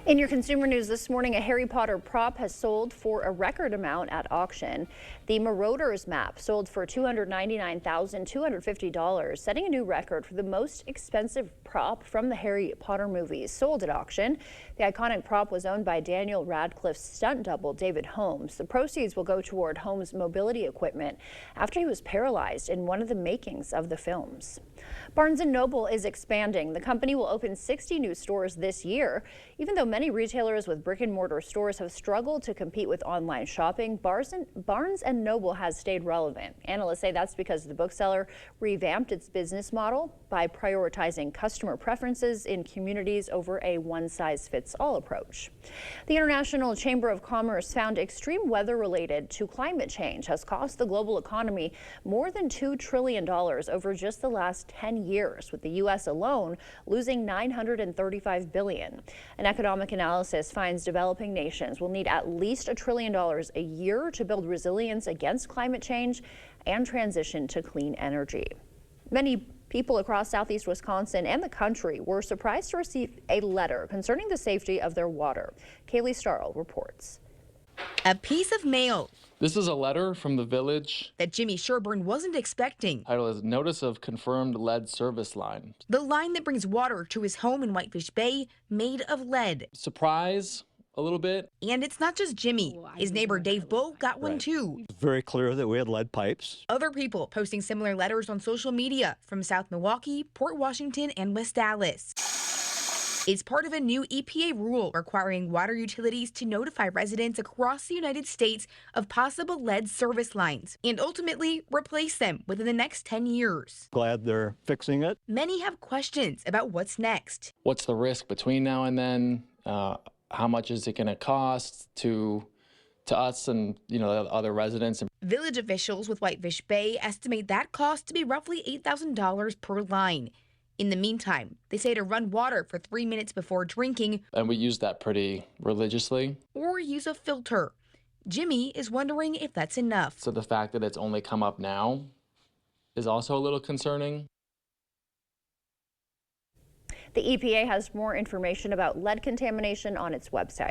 In your consumer news this morning, a Harry Potter prop has sold for a record amount at auction. The Marauders map sold for $299,250, setting a new record for the most expensive prop from the Harry Potter movies sold at auction. The iconic prop was owned by Daniel Radcliffe's stunt double, David Holmes. The proceeds will go toward Holmes' mobility equipment after he was paralyzed in one of the makings of the films. Barnes & Noble is expanding. The company will open 60 new stores this year. Even though many retailers with brick-and-mortar stores have struggled to compete with online shopping, Barnes & Noble has stayed relevant. Analysts say that's because the bookseller revamped its business model by prioritizing customer preferences in communities over a one-size-fits-all approach. The International Chamber of Commerce found extreme weather related to climate change has cost the global economy more than $2 trillion over just the last 10 years, with the U.S. alone losing $935 billion. An economic analysis finds developing nations will need at least $1 trillion a year to build resilience against climate change and transition to clean energy. Many people across southeast Wisconsin and the country were surprised to receive a letter concerning the safety of their water. Kaylee Starl reports. A piece of mail. This is a letter from the village That Jimmy Sherburne wasn't expecting. Title is Notice of Confirmed Lead Service Line. The line that brings water to his home in Whitefish Bay made of lead. Surprise a little bit. And it's not just Jimmy. His neighbor Dave Bull got one too. Very clear that we had lead pipes. Other people posting similar letters on social media from South Milwaukee, Port Washington, and West Dallas. It's part of a new EPA rule requiring water utilities to notify residents across the United States of possible lead service lines and ultimately replace them within the next 10 years. Glad they're fixing it. Many have questions about what's next. What's the risk between now and then? How much is it going to cost to us and the other residents? Village officials with Whitefish Bay estimate that cost to be roughly $8,000 per line. In the meantime, they say to run water for 3 minutes before drinking. And we use that pretty religiously. Or use a filter. Jimmy is wondering if that's enough. So the fact that it's only come up now is also a little concerning. The EPA has more information about lead contamination on its website.